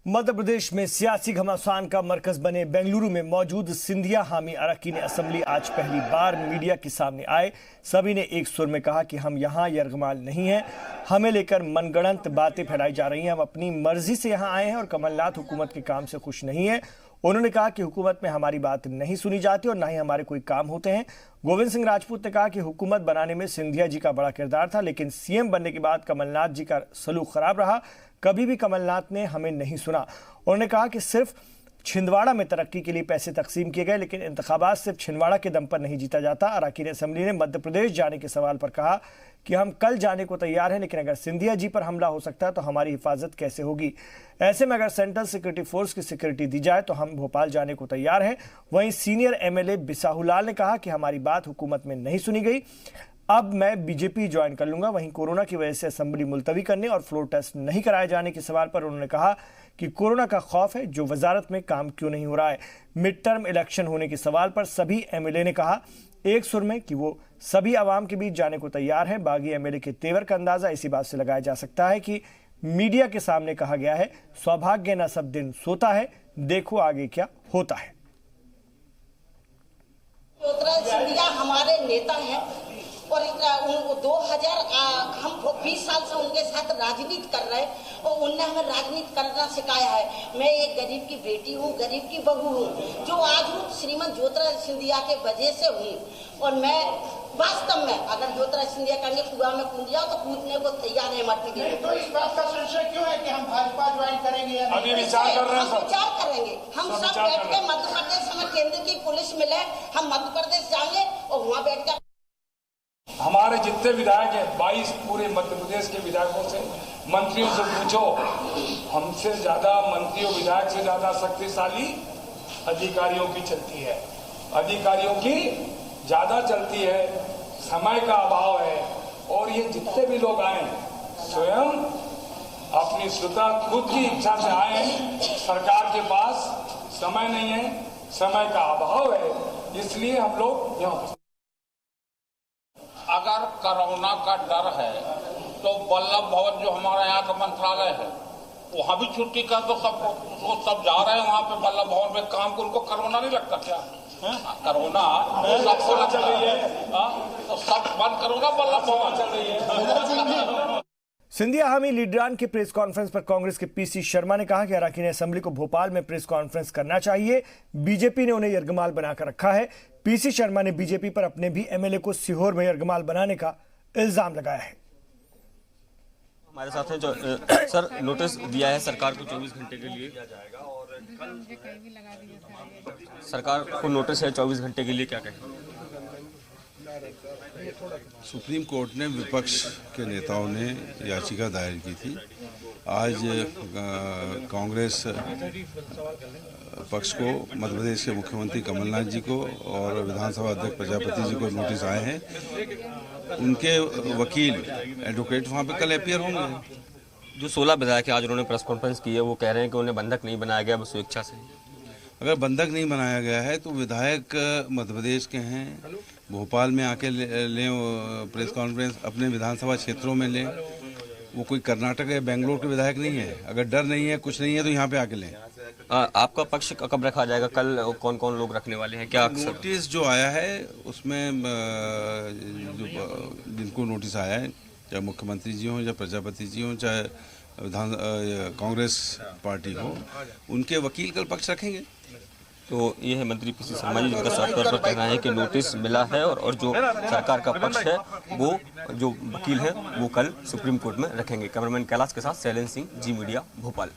मध्य प्रदेश में सियासी घमासान का मरकज बने बेंगलुरु में मौजूद सिंधिया हामी अराकीन असेंबली आज पहली बार मीडिया के सामने आए। सभी ने एक सुर में कहा कि हम यहाँ यरगमाल नहीं हैं, हमें लेकर मनगढ़ंत बातें फैलाई जा रही हैं, हम अपनी मर्जी से यहाँ आए हैं और कमलनाथ हुकूमत के काम से खुश नहीं है। उन्होंने कहा कि हुकूमत में हमारी बात नहीं सुनी जाती और न ही हमारे कोई काम होते हैं। गोविंद सिंह राजपूत ने कहा कि हुकूमत बनाने में सिंधिया जी का बड़ा किरदार था, लेकिन सीएम बनने के बाद कमलनाथ जी का सलूक खराब रहा, कभी भी कमलनाथ ने हमें नहीं सुना। उन्होंने कहा कि सिर्फ छिंदवाड़ा में तरक्की के लिए पैसे तकसीम किए गए, लेकिन इंतखाबात सिर्फ छिंदवाड़ा के दम पर नहीं जीता जाता। अराकीन असेंबली ने मध्य प्रदेश जाने के सवाल पर कहा कि हम कल जाने को तैयार हैं, लेकिन अगर सिंधिया जी पर हमला हो सकता है तो हमारी हिफाजत कैसे होगी। ऐसे में अगर सेंट्रल सिक्योरिटी फोर्स की सिक्योरिटी दी जाए तो हम भोपाल जाने को तैयार हैं। वहीं सीनियर एमएलए बिसाहुलाल ने कहा कि हमारी बात हुकूमत में नहीं सुनी गई, अब मैं बीजेपी ज्वाइन कर लूंगा। वहीं कोरोना की वजह से असेंबली मुलतवी करने और फ्लोर टेस्ट नहीं कराए जाने के सवाल पर उन्होंने कहा कि कोरोना का खौफ है, जो वजारत में काम क्यों नहीं हो रहा है। मिड टर्म इलेक्शन होने के सवाल पर सभी एमएलए ने कहा एक सुर में कि वो सभी आवाम के बीच जाने को तैयार हैं। बागी एमएलए के तेवर का अंदाजा इसी बात से लगाया जा सकता है कि मीडिया के सामने कहा गया है, सौभाग्य न सब दिन सोता है, देखो आगे क्या होता है। सिंधिया हमारे नेता हैं और 2000 हम 20 साल से उनके साथ राजनीति कर रहे हैं और उनने हमें राजनीति करना सिखाया है। मैं एक गरीब की बेटी हूँ, गरीब की बहू हूँ, जो आज हूँ श्रीमंत ज्योतिरादित्य सिंधिया के वजह से हूँ। और मैं वास्तव में अगर ज्योतिरादित्य सिंधिया करने कुआं में कूद जाओ तो कूदने को तैयार है मरती के। तो इस बात का संशय क्यों है कि हम भाजपा ज्वाइन करेंगे या अभी विचार कर रहे हैं? हम विचार करेंगे, हम सब बैठ के मध्य प्रदेश हमें केंद्र की पुलिस मिले, हम मध्य प्रदेश जाएंगे और वहाँ बैठ कर हमारे जितने विधायक हैं 22 पूरे मध्य प्रदेश के विधायकों से, मंत्रियों से पूछो, हमसे ज्यादा मंत्री और विधायक से ज्यादा शक्तिशाली अधिकारियों की चलती है, अधिकारियों की ज्यादा चलती है, समय का अभाव है। और ये जितने भी लोग आए स्वयं अपनी स्वतः खुद की इच्छा से आए, सरकार के पास समय नहीं है, समय का अभाव है, इसलिए हम लोग यहाँ। अगर कोरोना का डर है तो वल्लभ भवन जो हमारा यहाँ का मंत्रालय है वहाँ भी छुट्टी कर दो सबको, वो सब जा रहे हैं वहाँ पे वल्लभ भवन में काम को। उनको कोरोना नहीं लगता क्या? कोरोना सबको लग रही है, तो सब बंद करो ना, वल्लभ भवन चल रही है। सिंधिया हामी लीडरान के प्रेस कॉन्फ्रेंस पर कांग्रेस के पीसी शर्मा ने कहा कि अराकीन असेंबली को भोपाल में प्रेस कॉन्फ्रेंस करना चाहिए, बीजेपी ने उन्हें यरगमाल बनाकर रखा है। पीसी शर्मा ने बीजेपी पर अपने भी एमएलए को सीहोर में यरगमाल बनाने का इल्जाम लगाया है। हमारे साथ है जो सर नोटिस दिया है सरकार को 24 घंटे के लिए, सरकार को नोटिस है 24 घंटे के लिए, क्या कहें? सुप्रीम कोर्ट ने विपक्ष के नेताओं ने याचिका दायर की थी। आज कांग्रेस पक्ष को मध्य प्रदेश के मुख्यमंत्री कमलनाथ जी को और विधानसभा अध्यक्ष प्रजापति जी को नोटिस आए हैं। उनके वकील एडवोकेट वहाँ पे कल अपीयर होंगे। जो 16 विधायक आज उन्होंने प्रेस कॉन्फ्रेंस की है, वो कह रहे हैं कि उन्हें बंधक नहीं बनाया गया, बस स्वेच्छा से। अगर बंधक नहीं बनाया गया है तो विधायक मध्य प्रदेश के हैं, भोपाल में आके लें प्रेस कॉन्फ्रेंस, अपने विधानसभा क्षेत्रों में लें। वो कोई कर्नाटक या बेंगलोर के विधायक नहीं है। अगर डर नहीं है, कुछ नहीं है, तो यहाँ पे आके लें। आपका पक्ष कब रखा जाएगा? कल कौन कौन लोग रखने वाले हैं? क्या नोटिस जो आया है उसमें जिनको नोटिस आया है, चाहे मुख्यमंत्री जी हों, चाहे प्रजापति जी हों, चाहे कांग्रेस पार्टी हो, उनके वकील कल पक्ष रखेंगे। तो ये है मंत्री पीसी शर्मा जी, जिनका साफ तौर पर कहना है कि नोटिस मिला है और जो सरकार का पक्ष है वो जो वकील है वो कल सुप्रीम कोर्ट में रखेंगे। कैमरामैन कैलाश के साथ शैलेंद्र सिंह, जी मीडिया, भोपाल।